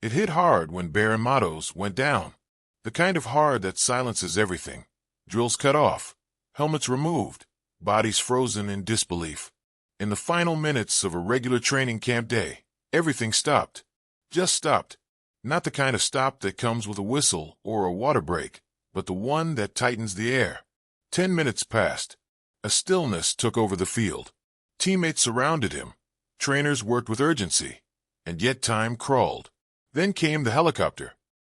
It hit hard when Baron Matos went down. The kind of hard that silences everything. Drills cut off, helmets removed, bodies frozen in disbelief. In the final minutes of a regular training camp day, everything stopped. Just stopped. Not the kind of stop that comes with a whistle or a water break, but the one that tightens the air. 10 minutes passed. A stillness took over the field. Teammates surrounded him. Trainers worked with urgency. And yet time crawled. Then came the helicopter.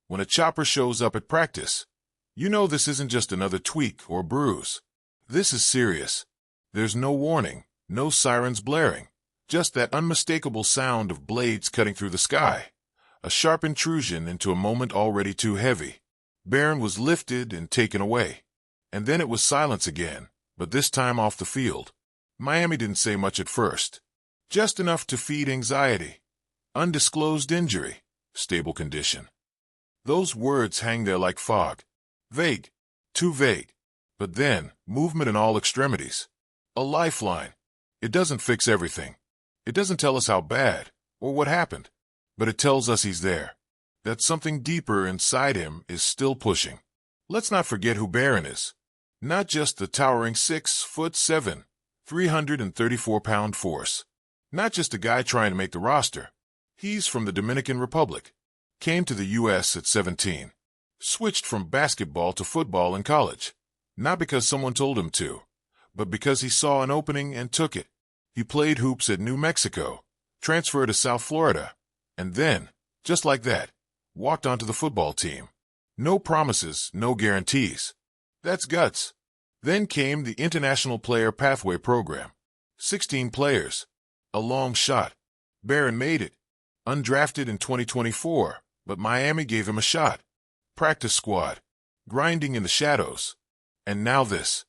When a chopper shows up at practice, you know this isn't just another tweak or bruise. This is serious. There's no warning, no sirens blaring, just that unmistakable sound of blades cutting through the sky. A sharp intrusion into a moment already too heavy. Baron was lifted and taken away. And then it was silence again, but this time off the field. Miami didn't say much at first. Just enough to feed anxiety. Undisclosed injury. Stable condition. Those words hang there like fog. Vague. Too vague. But then, movement in all extremities. A lifeline. It doesn't fix everything. It doesn't tell us how bad, or what happened. But it tells us he's there. That something deeper inside him is still pushing. Let's not forget who Baron is. Not just the towering 6'7", 334-pound force. Not just a guy trying to make the roster. He's from the Dominican Republic. Came to the U.S. at 17. Switched from basketball to football in college. Not because someone told him to, but because he saw an opening and took it. He played hoops at New Mexico, transferred to South Florida, and then, just like that, walked onto the football team. No promises, no guarantees. That's guts. Then came the International Player Pathway Program. 16 players. A long shot. Baron made it. Undrafted in 2024, but Miami gave him a shot. Practice squad. Grinding in the shadows. And now this.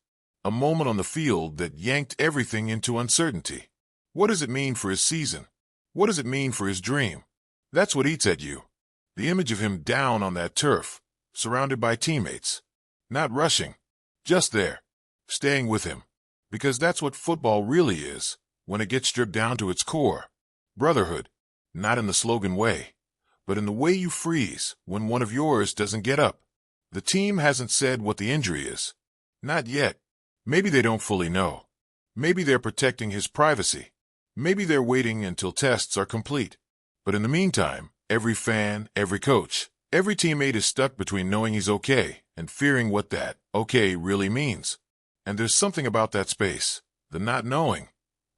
A moment on the field that yanked everything into uncertainty. What does it mean for his season? What does it mean for his dream? That's what eats at you. The image of him down on that turf, surrounded by teammates. Not rushing. Just there. Staying with him. Because that's what football really is, when it gets stripped down to its core. Brotherhood. Not in the slogan way, but in the way you freeze when one of yours doesn't get up. The team hasn't said what the injury is. Not yet. Maybe they don't fully know. Maybe they're protecting his privacy. Maybe they're waiting until tests are complete. But in the meantime, every fan, every coach, every teammate is stuck between knowing he's okay and fearing what that okay really means. And there's something about that space, the not knowing,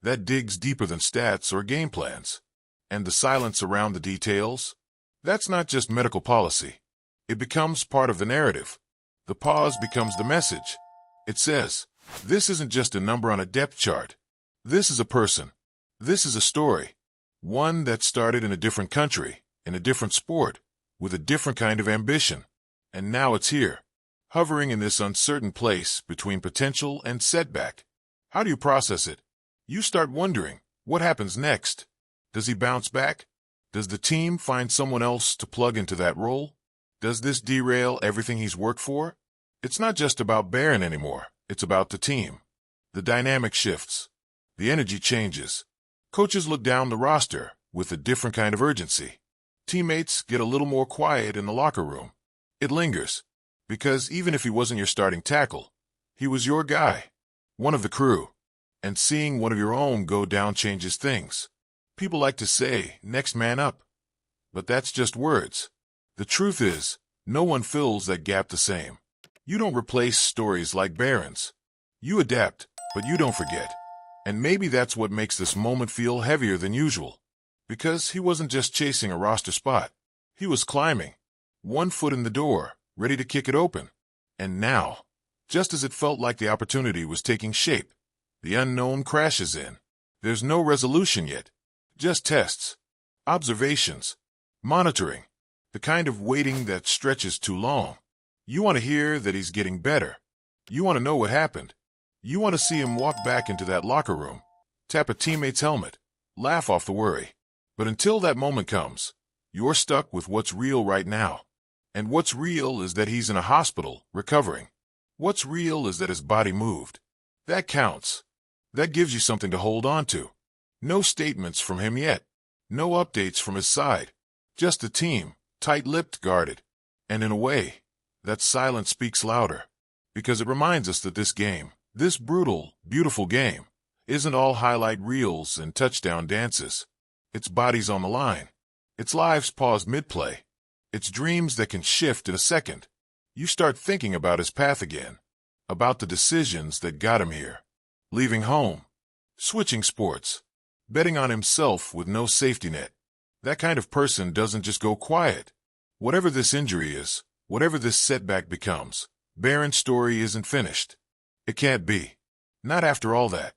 that digs deeper than stats or game plans. And the silence around the details? That's not just medical policy. It becomes part of the narrative. The pause becomes the message. It says, this isn't just a number on a depth chart. This is a person. This is a story. One that started in a different country, in a different sport, with a different kind of ambition. And now it's here, hovering in this uncertain place between potential and setback. How do you process it? You start wondering, what happens next? Does he bounce back? Does the team find someone else to plug into that role? Does this derail everything he's worked for? It's not just about Baron anymore. It's about the team. The dynamic shifts. The energy changes. Coaches look down the roster with a different kind of urgency. Teammates get a little more quiet in the locker room. It lingers. Because even if he wasn't your starting tackle, he was your guy. One of the crew. And seeing one of your own go down changes things. People like to say, next man up. But that's just words. The truth is, no one fills that gap the same. You don't replace stories like Baron's. You adapt, but you don't forget. And maybe that's what makes this moment feel heavier than usual. Because he wasn't just chasing a roster spot. He was climbing. One foot in the door, ready to kick it open. And now, just as it felt like the opportunity was taking shape, the unknown crashes in. There's no resolution yet. Just tests, observations, monitoring, the kind of waiting that stretches too long. You want to hear that he's getting better. You want to know what happened. You want to see him walk back into that locker room, tap a teammate's helmet, laugh off the worry. But until that moment comes, you're stuck with what's real right now. And what's real is that he's in a hospital, recovering. What's real is that his body moved. That counts. That gives you something to hold on to. No statements from him yet. No updates from his side. Just a team, tight-lipped, guarded. And in a way, that silence speaks louder, because it reminds us that this game, this brutal, beautiful game, isn't all highlight reels and touchdown dances. It's bodies on the line. It's lives paused mid-play. It's dreams that can shift in a second. You start thinking about his path again, about the decisions that got him here. Leaving home, switching sports, betting on himself with no safety net. That kind of person doesn't just go quiet. Whatever this injury is, whatever this setback becomes, Barron's story isn't finished. It can't be. Not after all that.